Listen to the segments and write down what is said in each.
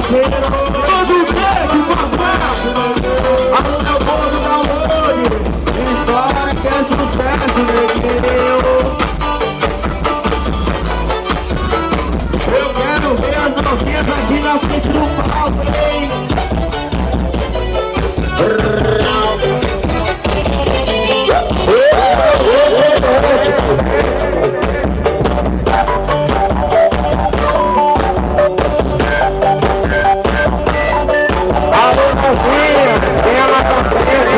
Todo tempo, papai. Alô, meu povo da Lone. História que é sucesso, neguinho. Eu quero ver as novinhas aqui na frente do palco, hein? Alô, novinha, venha lá pra frente,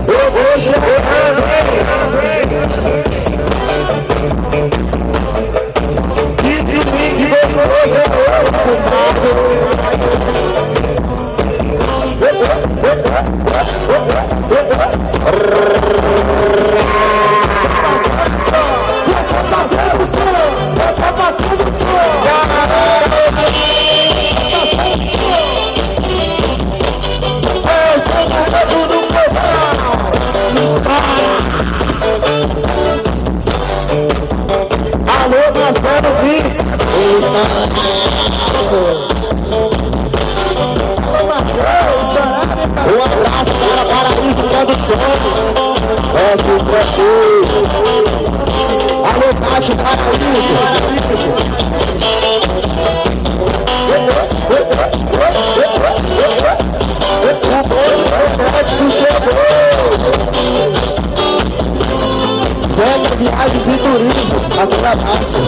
eu vou chegando, que de mim que alô, Marcelo Viz. Um abraço para Paraíso Produções. Alô, Baixo Paraíso. O boi médico chegou. Zé Viagens e Turismo. Aquele abraço.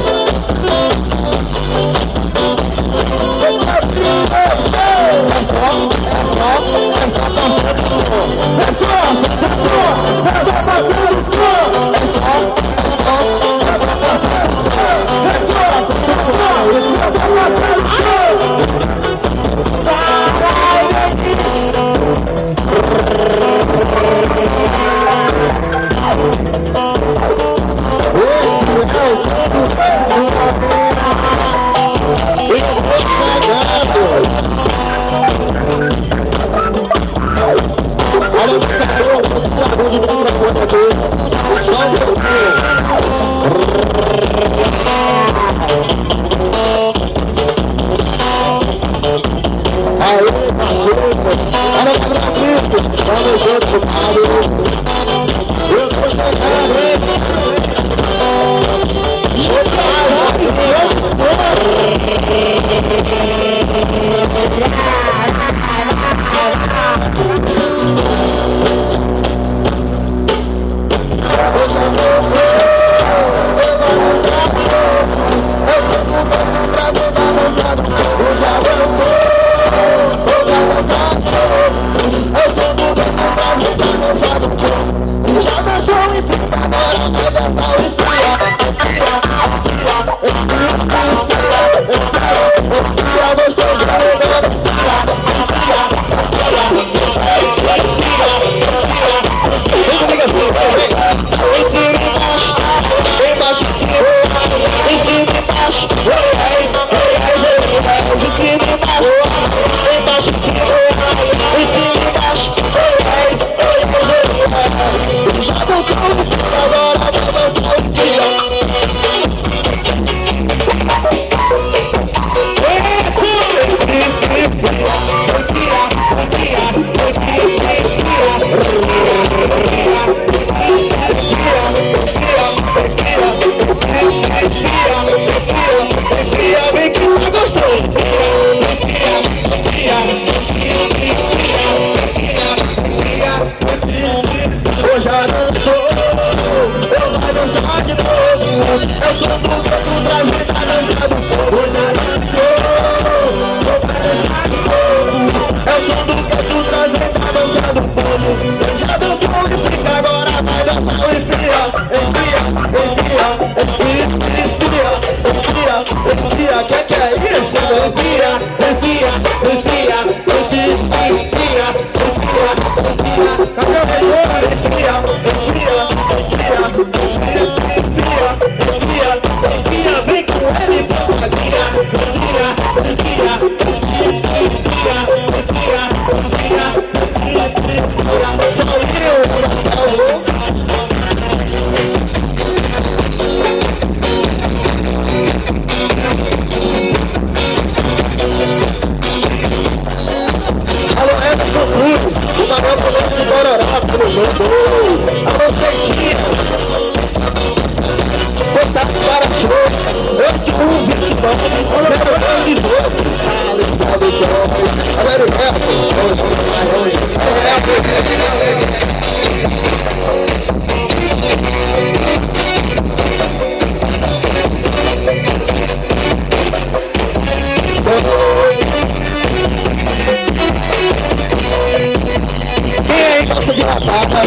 Quem gosta de latada?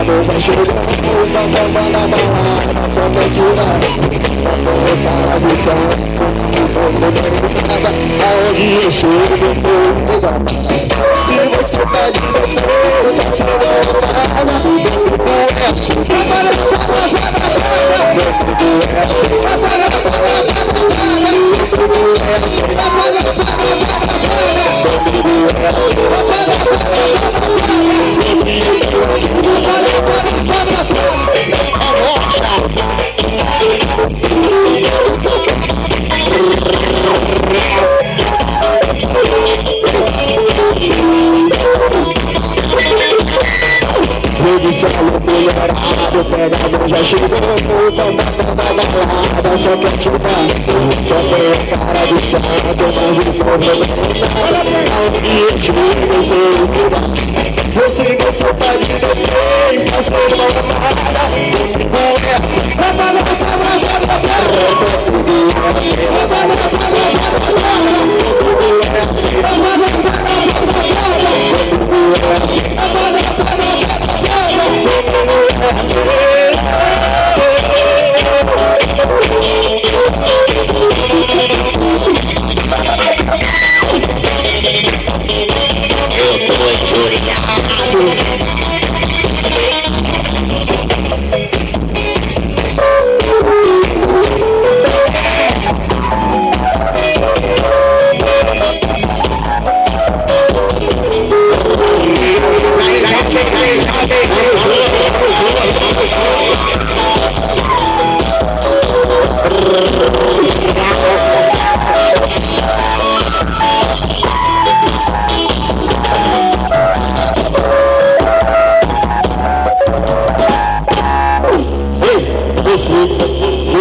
Vai chegando, vamos na balada, só mentira. Vamos para do céu, aonde eu chego, você me. Se você tá de bebê, está sendo o pegador já chegou, toma balada, só quer te dar. Só tem a cara do santo, mas o povo e eu chego, eu sei você gostou tá de bebê, está sendo uma amada.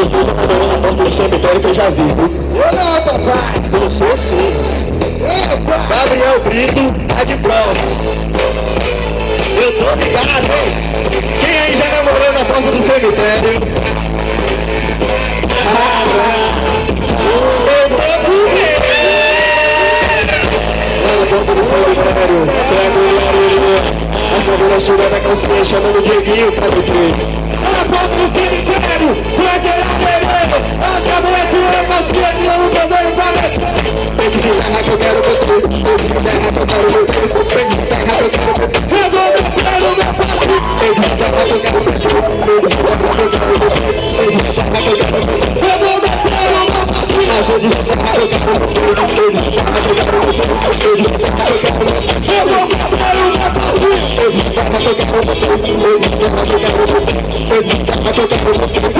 Você já mandou uma foto do cemitério que eu já vi, viu? Olá, papai! Você sim! Gabriel Brito tá de prova. Eu tô ligado, hein? Quem aí já namorou na porta do cemitério? Eu vou comer! Na porta do cemitério, pega o Larinho. As caveiras tirando a calcinha, chamando o Dieguinho pra me na porta do cemitério, pra gerar veneno. A cabeça tirando a calcinha, tirando o cabelo pra descer. Tem que enterrar que eu quero você. Tem que enterrar que eu quero você. Tem que enterrar que eu quero você. Eu vou mostrar no meu papo. Tem que enterrar que eu quero você. Tem que enterrar que eu quero você. Tem que enterrar que eu quero você. Eu vou mostrar no meu papo. Mas eu disse que eu quero você. Eu disse que eu quero você. Eu disse que eu quero você. Eu vou mostrar no meu papo. Eu disse que eu quero você. Eu disse que eu quero você. Eu disse que eu quero você.